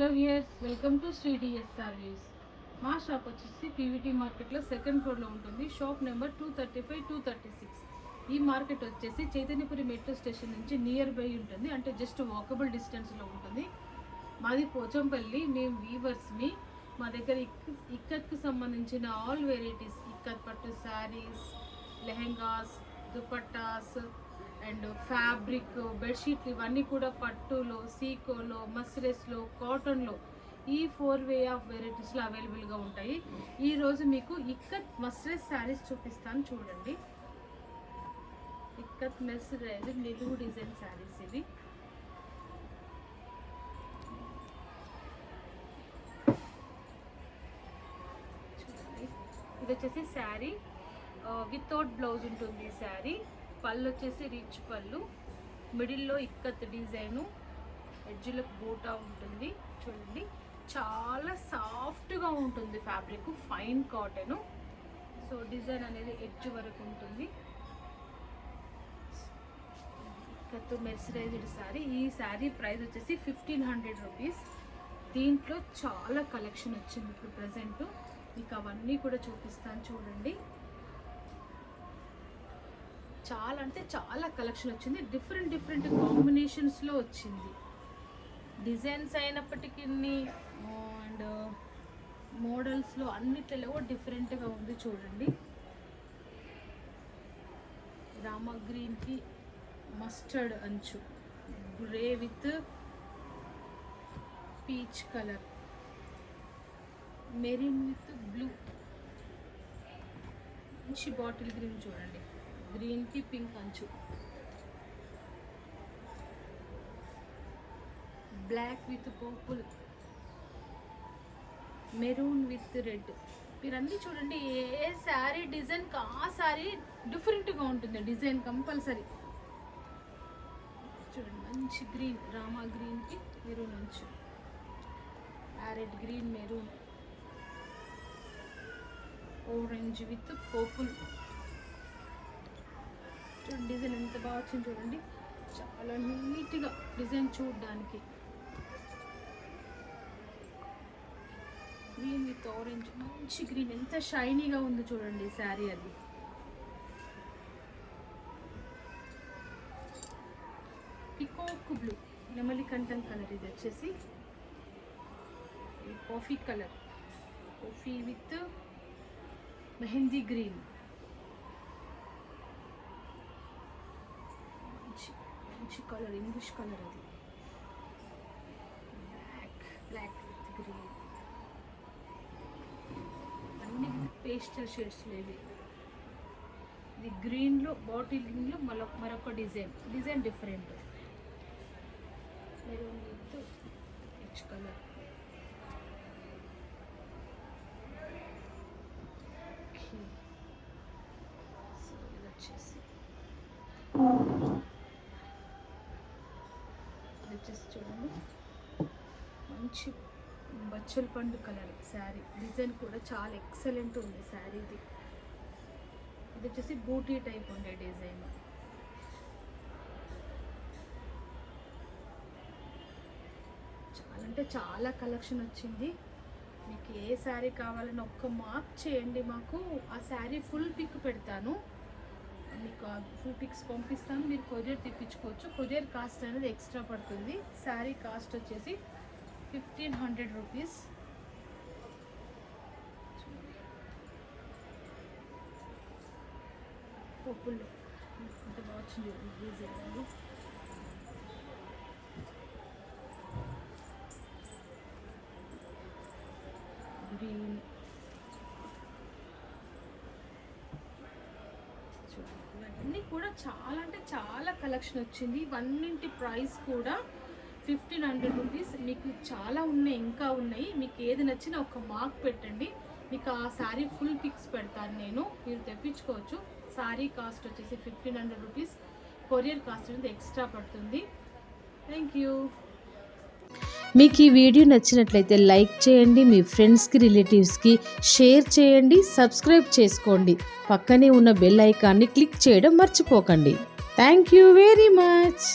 Hello viewers, welcome to Shri DS service. మా shop వచ్చేసి PVT మార్కెట్లో సెకండ్ ఫ్లోర్లో ఉంటుంది. Shop number 235, 236. ఈ మార్కెట్ వచ్చేసి చైతన్యపురి మెట్రో స్టేషన్ నుంచి నియర్ బై ఉంటుంది, అంటే జస్ట్ వాకబుల్ డిస్టెన్స్లో ఉంటుంది. మాది పోచంపల్లి. మేము వీవర్స్ని. మా దగ్గర ఇక్కత్కు సంబంధించిన ఆల్ వెరైటీస్, ఇక్కత్ పట్టు శారీస్, లెహెంగాస్, దుపట్టాస్ అండ్ ఫ్యాబ్రిక్, బెడ్షీట్లు ఇవన్నీ కూడా పట్టులో, సీకోలో, మస్రెస్లో, కాటన్లో ఈ 4 వే ఆఫ్ వెరైటీస్లో అవైలబుల్గా ఉంటాయి. ఈరోజు మీకు ఇక్కత్ మస్రెస్ శారీస్ చూపిస్తాను, చూడండి. ఇక్కత్ మస్రెస్ నిలువు డిజైన్ శారీస్ ఇవి. చూడండి, ఇది వచ్చేసి శారీ వితౌట్ బ్లౌజ్ ఉంటుంది. ఈ శారీ పళ్ళు వచ్చేసి రిచ్ పళ్ళు, మిడిల్లో ఇక్కత్ డిజైను, ఎడ్జ్లకు బూటా ఉంటుంది. చూడండి, చాలా సాఫ్ట్గా ఉంటుంది fabric, fine cotton. So design అనేది ఎడ్జ్ వరకు ఉంటుంది. ఇక్కత్ మెర్సరైజ్డ్ శారీ. ఈ శారీ ప్రైస్ వచ్చేసి 1500 రూపీస్. దీంట్లో చాలా కలెక్షన్ వచ్చింది ఇప్పుడు ప్రజెంట్. మీకు అవన్నీ కూడా చూపిస్తాను, చూడండి. చాలా అంటే చాలా కలెక్షన్ వచ్చింది. డిఫరెంట్ కాంబినేషన్స్లో వచ్చింది. డిజైన్స్ అయినప్పటికీ అండ్ మోడల్స్లో అన్నిట్లలో డిఫరెంట్గా ఉంది. చూడండి, రామా గ్రీన్కి మస్టర్డ్ అంచు, grey with peach colour, marine with blue, మంచి బాటిల్ గ్రీన్. చూడండి, గ్రీన్ కి పింక్ అంచు, black with purple, maroon with red. మీరన్నీ చూడండి, ఏ శారీ డిజైన్ ఆ శారీ డిఫరెంట్గా ఉంటుంది. డిజైన్ కంపల్సరీ చూడండి. మంచి గ్రీన్, రామా గ్రీన్కి మెరూన్ అంచు, parrot green, maroon, orange with purple. Design ఎంత బాగా వచ్చింది చూడండి, చాలా నీట్గా డిజైన్ చూడడానికి. గ్రీన్ విత్ ఆరెంజ్, మంచి గ్రీన్, ఎంత షైనీగా ఉంది చూడండి శారీ. అది పికాక్ బ్లూ, నెమలి కంఠం కలర్. ఇది వచ్చేసి coffee colour, coffee with mehndi green, మంచి కలర్, ఇంగ్లీష్ కలర్. అది బ్లాక్ విత్ గ్రీన్, అన్ని పేస్టల్ షేడ్స్ లేవి. ఇది గ్రీన్లో, బాటిల్ గ్రీన్లో మరొక design different. Maroon with rich colour, so ఇది వచ్చేసి చూడండి, మంచి బచ్చల పండు కలర్ శారీ. డిజైన్ కూడా చాలా ఎక్సలెంట్ ఉంది శారీది. ఇది వచ్చేసి బూటీ టైప్ ఉండే డిజైన్. చాలా అంటే చాలా కలెక్షన్ వచ్చింది. మీకు ఏ శారీ కావాలని ఒక్క మార్క్ చేయండి, మాకు ఆ శారీ ఫుల్ పిక్ పెడతాను. మీకు ఫుల్ పిక్స్ పంపిస్తాను, మీరు కొరియర్ తెప్పించుకోవచ్చు. కొరియర్ కాస్ట్ అనేది ఎక్స్ట్రా పడుతుంది. శారీ కాస్ట్ వచ్చేసి 1500 రూపీస్. పప్పులు ఎంత బాగా వచ్చింది డిజైన్ అండి. గ్రీన్, ఇవన్నీ కూడా చాలా అంటే చాలా కలెక్షన్ వచ్చింది. ఇవన్నింటి ప్రైస్ కూడా 1500 రూపీస్. మీకు చాలా ఉన్నాయి, ఇంకా ఉన్నాయి. మీకు ఏది నచ్చినా ఒక మార్క్ పెట్టండి, మీకు ఆ శారీ ఫుల్ పిక్స్ పెడతాను నేను, మీరు తెప్పించుకోవచ్చు. శారీ కాస్ట్ వచ్చేసి 1500 రూపీస్. కొరియర్ కాస్ట్ అనేది ఎక్స్ట్రా పడుతుంది. Thank you. మీకు ఈ వీడియో నచ్చినట్లయితే లైక్ చేయండి, మీ ఫ్రెండ్స్కి, రిలేటివ్స్కి షేర్ చేయండి, సబ్స్క్రైబ్ చేసుకోండి. పక్కనే ఉన్న బెల్ ఐకాన్ని క్లిక్ చేయడం మర్చిపోకండి. Thank you very much.